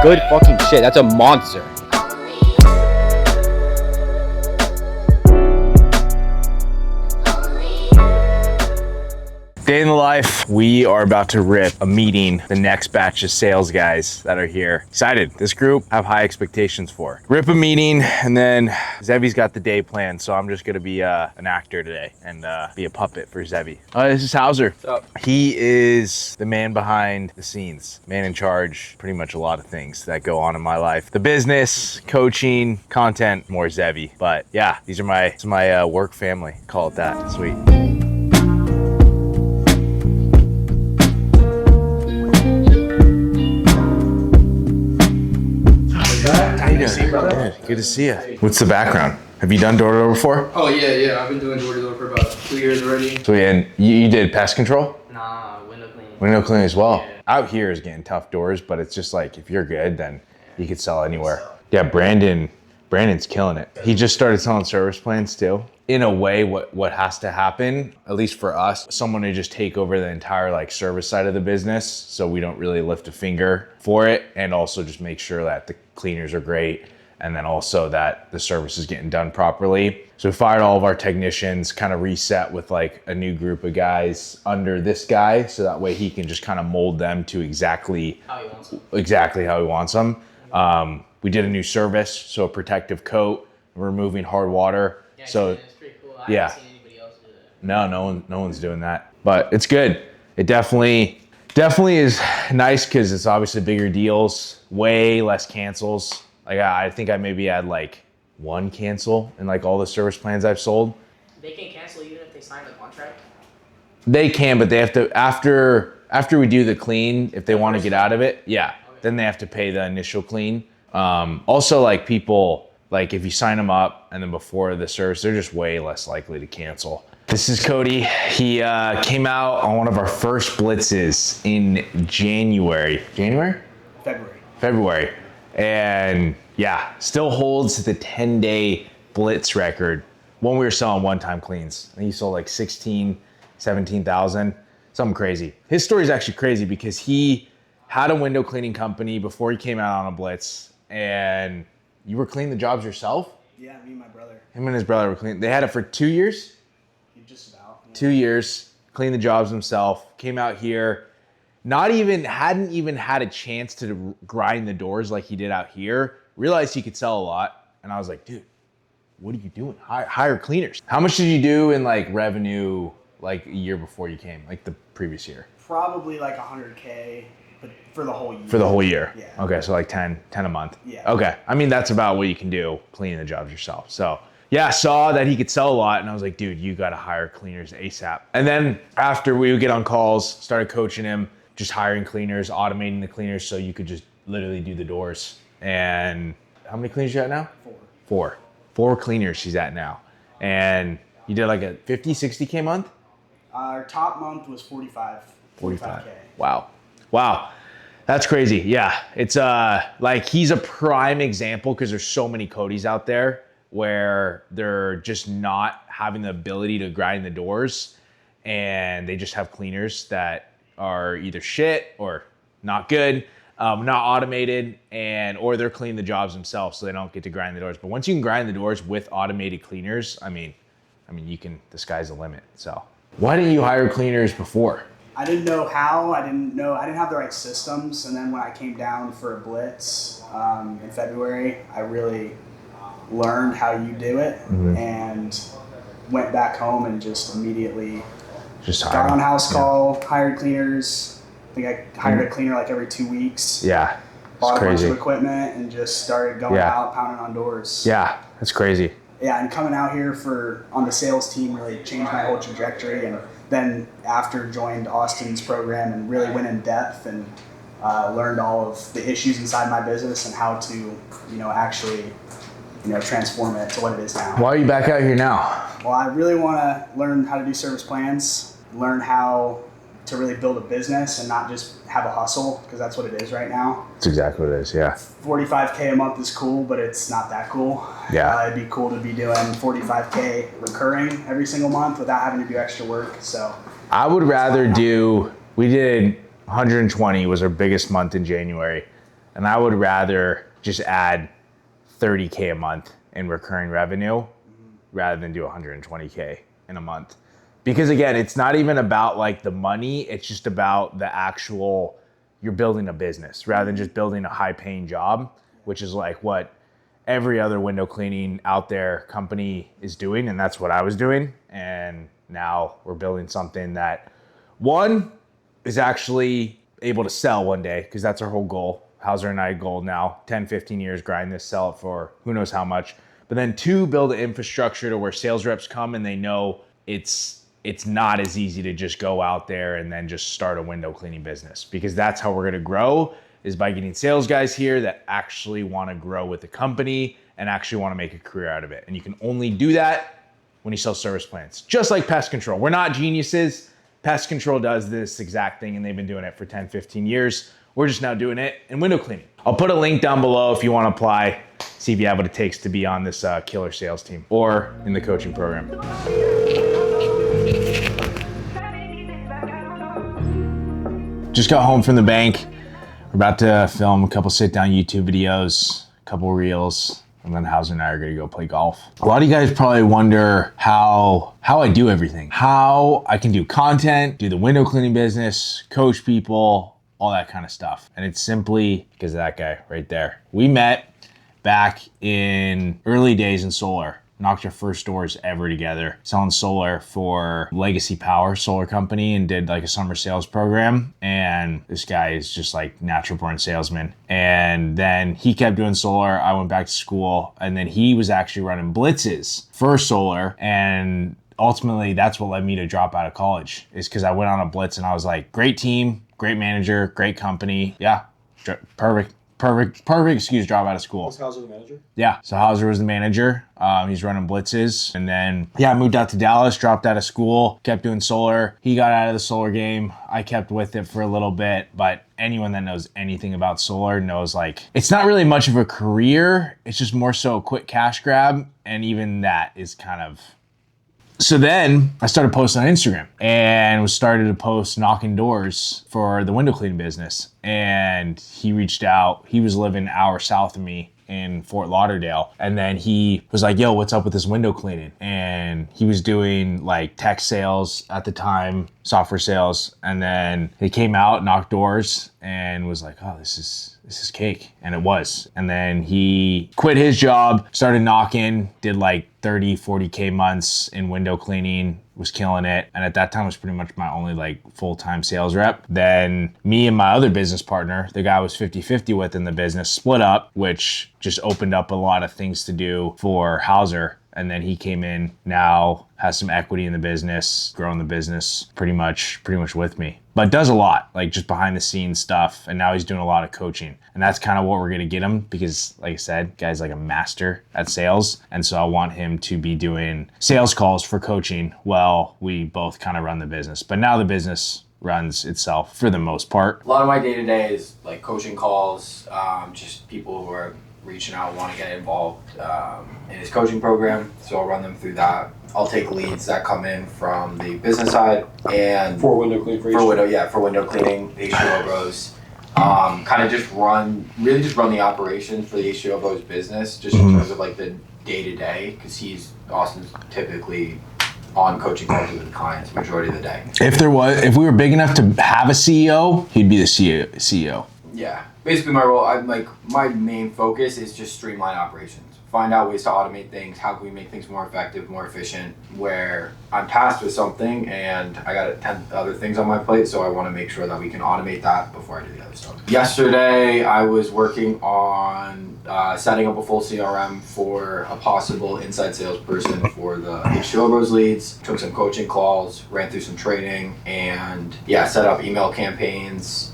Good fucking shit. That's a monster. Day in the life, we are about to rip a meeting, the next batch of sales guys that are here. Excited. This group I have high expectations for. Rip a meeting, and then Zevy's got the day planned, so I'm just gonna be an actor today and be a puppet for Zevy. This is Hauser. What's up? He is the man behind the scenes, man in charge, pretty much a lot of things that go on in my life. The business, coaching, content, more Zevy. But yeah, these are my work family. Call it that. Sweet. Good to see you. What's the background? Have you done door-to-door before? Oh, yeah. I've been doing door-to-door for about 2 years already. So, and you did pest control? Nah, window cleaning. Window cleaning as well. Yeah. Out here is getting tough doors, but it's just like, if you're good, then you could sell anywhere. Yeah, Brandon's killing it. He just started selling service plans too. In a way, what has to happen, at least for us, someone to just take over the entire like service side of the business, so we don't really lift a finger for it, and also just make sure that the cleaners are great, and then also that the service is getting done properly. So we fired all of our technicians, kind of reset with like a new group of guys under this guy, so that way he can just kind of mold them to exactly how he wants them. We did a new service, so a protective coat, removing hard water. Yeah, so it's pretty cool. I yeah. haven't seen anybody else do that. No one's doing that, but it's good. It definitely is nice because it's obviously bigger deals, way less cancels. Like I think I maybe had like one cancel in like all the service plans I've sold. They can cancel even if they sign the contract? They can, but they have to, after we do the clean, if they want to get out of it, then they have to pay the initial clean. Also, like people, like if you sign them up and then before the service, they're just way less likely to cancel. This is Cody. He came out on one of our first blitzes in February. And yeah, still holds the 10-day blitz record when we were selling one-time cleans. I think he sold like 17,000, something crazy. His story is actually crazy because he had a window cleaning company before he came out on a blitz, and you were cleaning the jobs yourself? Yeah, me and my brother. Him and his brother were cleaning. They had it for 2 years? Just about. Yeah. 2 years, cleaned the jobs himself, came out here, hadn't even had a chance to grind the doors like he did out here, realized he could sell a lot, and I was like, dude, what are you doing? Hire cleaners. How much did you do in like revenue like a year before you came, like the previous year? Probably like $100K, but for the whole year. For the whole year? Yeah. Okay, so like 10 a month? Yeah. Okay, I mean, that's about what you can do cleaning the jobs yourself. So yeah, saw that he could sell a lot, and I was like, dude, you gotta hire cleaners ASAP. And then after we would get on calls, started coaching him, just hiring cleaners, automating the cleaners so you could just literally do the doors. And how many cleaners you at now? Four cleaners she's at now. And you did like a 50, 60K month? Our top month was 45K. Wow. That's crazy. Yeah. It's like he's a prime example because there's so many Codys out there where they're just not having the ability to grind the doors, and they just have cleaners that are either shit or not good, not automated, or they're cleaning the jobs themselves so they don't get to grind the doors. But once you can grind the doors with automated cleaners, I mean, you can, the sky's the limit. So why didn't you hire cleaners before? I didn't know how. I didn't have the right systems. And then when I came down for a blitz in February, I really learned how you do it, and went back home and just immediately got on house call, hired cleaners. I think I hired a cleaner like every 2 weeks. Yeah. Bought a bunch of equipment and just started going out, pounding on doors. Yeah, that's crazy. Yeah, and coming out here on the sales team really changed my whole trajectory. And then after joined Austin's program and really went in depth and learned all of the issues inside my business and how to, actually, transform it to what it is now. Why are you back out here now? Well, I really want to learn how to do service plans, learn how to really build a business and not just have a hustle, because that's what it is right now. That's exactly what it is, yeah. 45K a month is cool, but it's not that cool. Yeah. It'd be cool to be doing 45K recurring every single month without having to do extra work. So I would rather we did 120 was our biggest month in January. And I would rather just add 30K a month in recurring revenue rather than do 120K in a month. Because again, it's not even about like the money, it's just about the actual, you're building a business rather than just building a high paying job, which is like what every other window cleaning out there company is doing. And that's what I was doing. And now we're building something that one is actually able to sell one day, because that's our whole goal. Hauser and I goal now, 10, 15 years, grind this, sell it for who knows how much. But then two, build an infrastructure to where sales reps come and they know it's not as easy to just go out there and then just start a window cleaning business, because that's how we're gonna grow, is by getting sales guys here that actually wanna grow with the company and actually wanna make a career out of it. And you can only do that when you sell service plans, just like pest control. We're not geniuses. Pest control does this exact thing and they've been doing it for 10, 15 years. We're just now doing it in window cleaning. I'll put a link down below if you wanna apply, see if you have what it takes to be on this killer sales team or in the coaching program. Just got home from the bank. We're about to film a couple sit-down YouTube videos, a couple reels, and then Hauser and I are gonna go play golf. A lot of you guys probably wonder how I do everything, how I can do content, do the window cleaning business, coach people, all that kind of stuff. And it's simply because of that guy right there. We met back in early days in solar. Knocked our first doors ever together, selling solar for Legacy Power Solar Company, and did like a summer sales program. And this guy is just like natural born salesman. And then he kept doing solar. I went back to school, and then he was actually running blitzes for solar. And ultimately that's what led me to drop out of college, is because I went on a blitz and I was like, great team, great manager, great company. Yeah, perfect excuse, drop out of school. Was Hauser the manager? Yeah, so Hauser was the manager. He's running blitzes. And then, I moved out to Dallas, dropped out of school, kept doing solar. He got out of the solar game. I kept with it for a little bit, but anyone that knows anything about solar knows like, it's not really much of a career. It's just more so a quick cash grab. And even that is kind of... So then I started posting on Instagram and started to post knocking doors for the window cleaning business. And he reached out. He was living an hour south of me in Fort Lauderdale. And then he was like, yo, what's up with this window cleaning? And he was doing like tech sales at the time, software sales. And then he came out, knocked doors, and was like, oh, this is cake. And it was. And then he quit his job, started knocking, did like 30, 40K months in window cleaning, was killing it. And at that time was pretty much my only like full-time sales rep. Then me and my other business partner, the guy I was 50-50 with in the business, split up, which just opened up a lot of things to do for Hauser. And then he came in, now has some equity in the business, growing the business pretty much with me. But does a lot, like just behind the scenes stuff. And now he's doing a lot of coaching. And that's kind of what we're gonna get him, because like I said, guy's like a master at sales. And so I want him to be doing sales calls for coaching while we both kind of run the business. But now the business runs itself for the most part. A lot of my day-to-day is like coaching calls, just people who are reaching out and want to get involved in his coaching program. So I'll run them through that. I'll take leads that come in from the business side and For window cleaning for window cleaning, the H2O Bros. Kind of just run the operations for the H2O Bros business, just in terms of like the day-to-day, because Austin's typically on coaching calls with clients majority of the day. If we were big enough to have a CEO, he'd be the CEO. Yeah, basically my role, my main focus is just streamline operations. Find out ways to automate things. How can we make things more effective, more efficient? Where I'm tasked with something and I got 10 other things on my plate, so I want to make sure that we can automate that before I do the other stuff. Yesterday, I was working on setting up a full CRM for a possible inside salesperson for the H2O Bros leads. Took some coaching calls, ran through some training, and set up email campaigns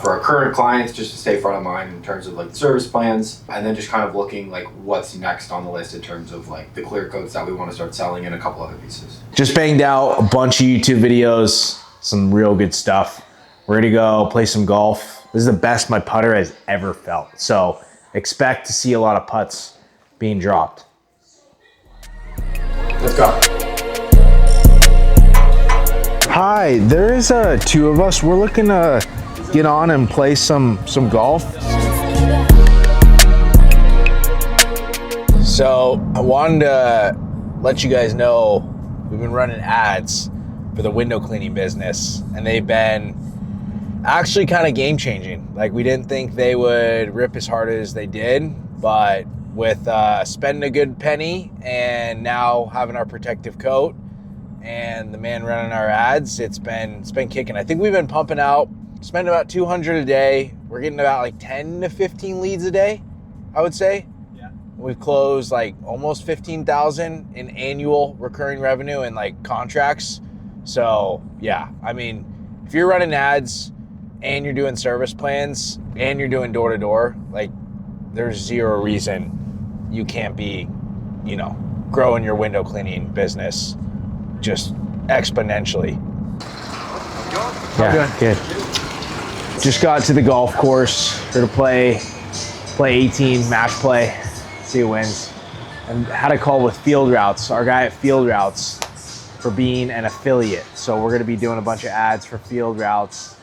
for our current clients, just to stay front of mind in terms of like the service plans, and then just kind of looking like what's next on the list in terms of like the clear coats that we want to start selling and a couple other pieces. Just banged out a bunch of YouTube videos, some real good stuff. Ready to go play some golf. This is the best my putter has ever felt. So expect to see a lot of putts being dropped. Let's go. Hi, there's two of us. We're looking to get on and play some golf. So I wanted to let you guys know we've been running ads for the window cleaning business, and they've been actually kind of game changing. Like, we didn't think they would rip as hard as they did, but with spending a good penny and now having our protective coat and the man running our ads, it's been kicking. I think we've been pumping out, spending about 200 a day. We're getting about like 10 to 15 leads a day, I would say. Yeah. We've closed like almost 15,000 in annual recurring revenue and like contracts. So yeah, I mean, if you're running ads and you're doing service plans and you're doing door to door, like, there's zero reason you can't be, you know, growing your window cleaning business just exponentially. Yeah, good. Just got to the golf course. We're gonna play 18, match play, see who wins. And had a call with Field Routes, our guy at Field Routes, for being an affiliate. So we're gonna be doing a bunch of ads for Field Routes.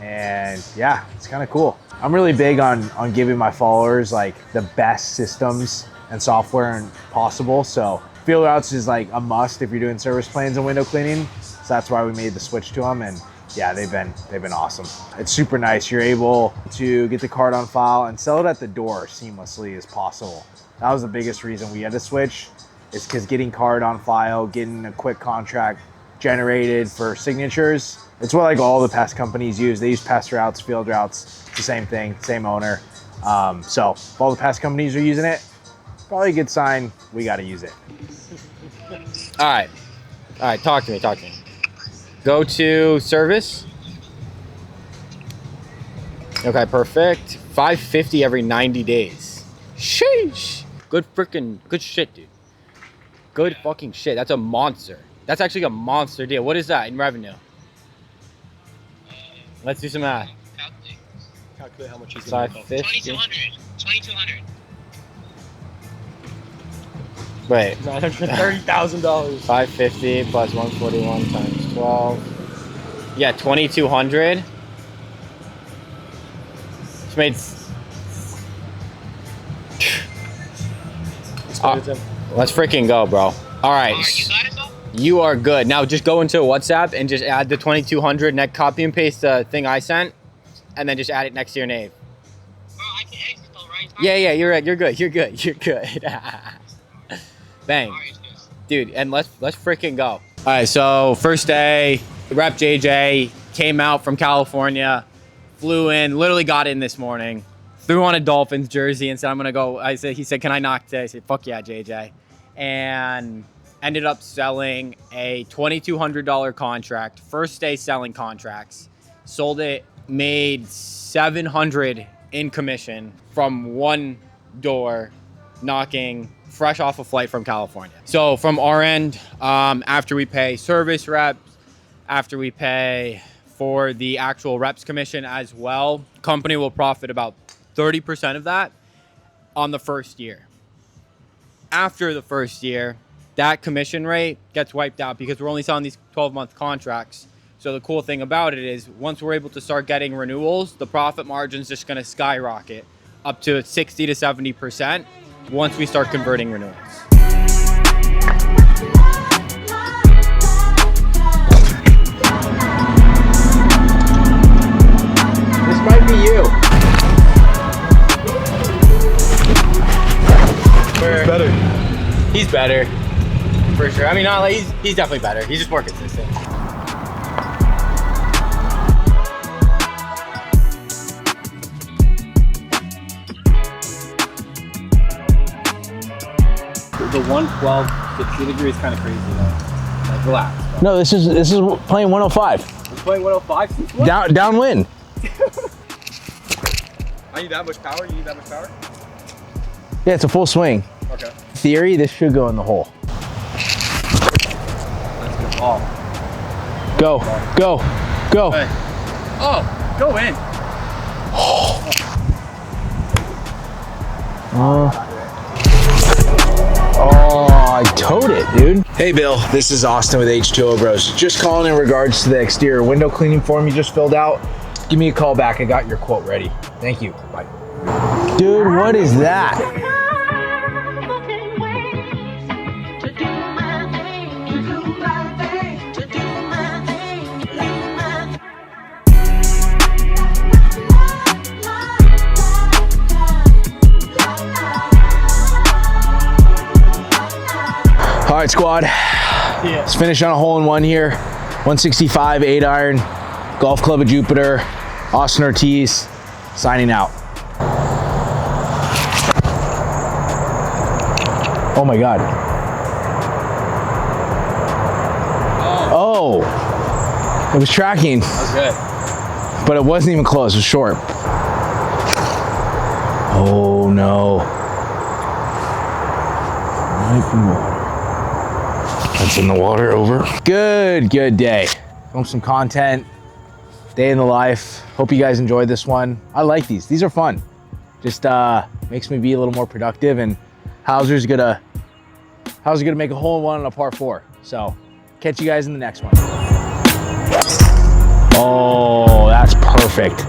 And yeah, it's kind of cool. I'm really big on giving my followers like the best systems and software possible. So Field Routes is like a must if you're doing service plans and window cleaning. So that's why we made the switch to them. And yeah, they've been awesome. It's super nice. You're able to get the card on file and sell it at the door seamlessly as possible. That was the biggest reason we had to switch, is because getting card on file, getting a quick contract generated for signatures, it's what like all the pest companies use. They use Pest Routes, Field Routes, it's the same thing, same owner. So if all the pest companies are using it, probably a good sign we got to use it. All right, talk to me. Go to service. Okay, perfect. $550 every 90 days. Sheesh. Good shit, dude. Good fucking shit. That's a monster. That's actually a monster deal. What is that in revenue? Let's do some math. Calculate how much he's going to cost. 2,200. Wait. $930,000. 550 plus 141 times 12. Yeah, 2,200. Which made. Let's freaking go, bro. All right. You are good. Now just go into WhatsApp and just add the 2,200 and copy and paste the thing I sent, and then just add it next to your name. Bro, I can exit though, right? Yeah, you're right. You're good. Bang. Dude, and let's freaking go. All right, so first day, Rep JJ came out from California, flew in, literally got in this morning, threw on a Dolphins jersey and said, I'm gonna go. He said, can I knock today? I said, fuck yeah, JJ. And ended up selling a $2,200 contract, first day selling contracts, sold it, made $700 in commission from one door, knocking, fresh off a flight from California. So from our end, after we pay service reps, after we pay for the actual reps commission as well, company will profit about 30% of that on the first year. After the first year, that commission rate gets wiped out because we're only selling these 12-month contracts. So the cool thing about it is once we're able to start getting renewals, the profit margin's just gonna skyrocket up to 60 to 70% once we start converting renewals. This might be you. He's better, for sure. I mean, not like he's definitely better. He's just more consistent. The 112 60 degree is kind of crazy though. Like, relax. No, this is playing 105. You're playing 105? Downwind. I need that much power? You need that much power? Yeah, it's a full swing. Okay. Theory, this should go in the hole. That's a good ball. Go. Hey. Oh, go in. I towed it, dude. Hey, Bill. This is Austin with H2O Bros. Just calling in regards to the exterior window cleaning form you just filled out. Give me a call back. I got your quote ready. Thank you. Bye. Dude, what is that? right, squad. Let's finish on a hole-in-one here. 165, 8-iron, Golf Club of Jupiter, Austin Ortiz, signing out. Oh my God. Oh, it was tracking, That was good. but it wasn't even close, it was short. Oh no. Might be water. That's in the water, over. Good day. Film some content, day in the life. Hope you guys enjoyed this one. I like these. These are fun. Just makes me be a little more productive, and Hauser's gonna make a hole-in-one on a par 4. So catch you guys in the next one. Oh, that's perfect.